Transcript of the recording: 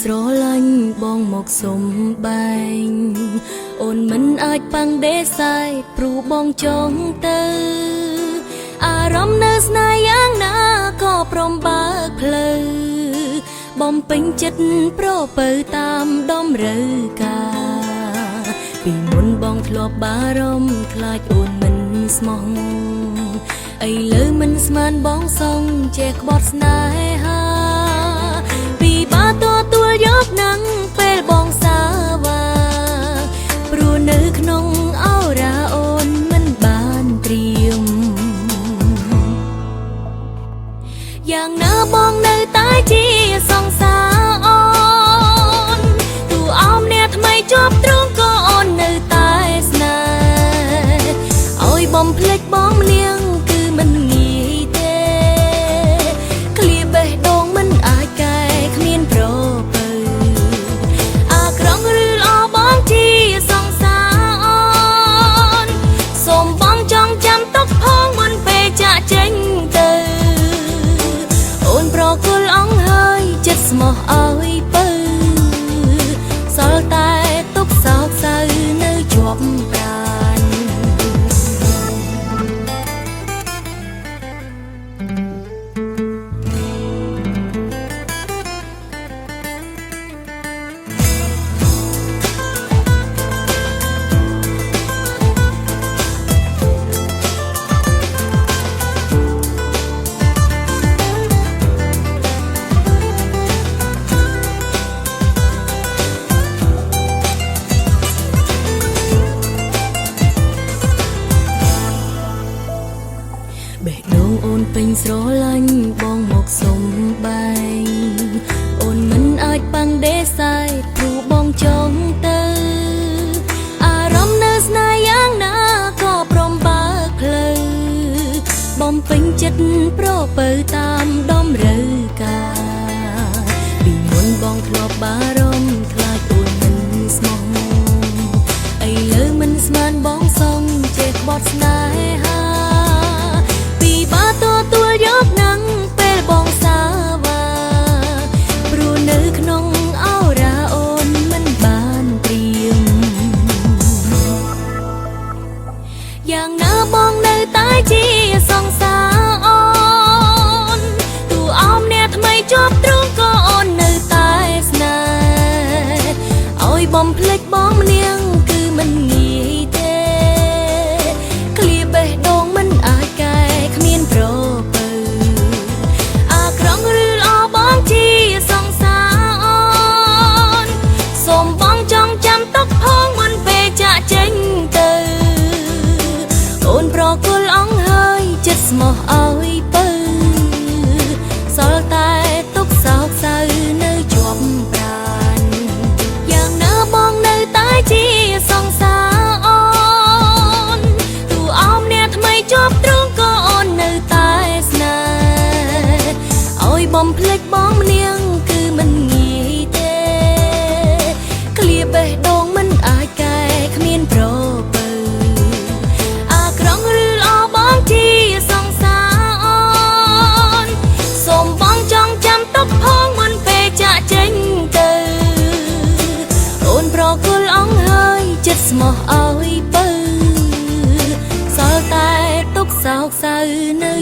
ស្រឡាញ់បងមកសុំបែងអូនមិនអាចប៉ាំងដេសាយព្រោះបងចង់ទៅអារម្មណ៍នៅស្នេហ៍យ៉ាងណាក៏ព្រមបើកផ្លូវបំពេញចិត្តប្រពៅតាមតម្រូវការពីមុនបងធ្លាប់បារម្ភខ្លាចអូនមិនស្មោះឥឡូវមិនស្មានបងសងចេះក្បត់ស្នេហាពីបាទទួលយកនឹងពេលបងសាវ៉ាព្រោះនៅក្នុងអោរាអូនមិនបានត្រៀមយ៉ាងណាបងនៅតែជាសង្សារអូនទូអោមអ្នកថ្មីជាប់ទ្រូងក៏អូននៅតែស្នេហ៍ឲ្យបំភ្លេចបងម្នាក់គឺមិនងាយទេឃ្លាបេះដូងមិនអាចកែគ្មានប្រពៅអាក្រង់ឬល្អបងជាសង្សារអូនសូមបងចង់ចាំទុកផងមុនពេលចាក់ចេញទៅអូនប្រគល់អង្ហើយចិត្តស្មោះឲ្យពៅសល់តែទុកសោកសៅនៅជាប់ប្រាណបេះដូងអូនពេញស្រឡាញ់បងមកសុំបែងអូនមិនអាចប៉ាំងដេសាយព្រោះបងចង់ទៅអារម្មណ៍នៅស្នេហ៍យ៉ាងណាក៏ព្រមបើកផ្លូវបំពេញចិត្តប្រពៅតាមតម្រូវការពីមុនបងធ្លាប់បារម្ភខ្លាចអូនមិនស្មោះឥឡូវមិនស្មានបងសងចេះក្បត់ស្នេហាទទួលយកនឹងពេលបងសាវ៉ាព្រោះនៅក្នុងអោរាអូនមិនបានត្រៀមយ៉ាងណាបងនៅតែជាសង្សារអូនទូអោមអ្នកថ្មីជាប់ទ្រូងក៏អូននៅតែស្នេហ៍ឲ្យបំភ្លេចបងម្នាក់គឺមិនងាយទេឃ្លាបេះដូងមិនអាចកែគ្មានប្រគល់អង្ហើយចិត្តស្មោះឲ្យពៅសល់តែទុកសោកសៅនៅជាប់ប្រាណយ៉ាងណាបងនៅតែជាសង្សារអូនទូអោមអ្នកថ្មីជាប់ទ្រូងក៏អូននៅតែស្នេហ៍ឲ្យបំភ្លេចបងម្នាក់គឺមិនងាយទេឃ្លាបេះដូងមិនអាចកែគ្មានប្រពៅផងមុនពេលចាក់ចេញទៅអូនប្រគល់អង្ហើយចិត្តស្មោះឲ្យពៅសល់តែទុកសោកសៅនៅ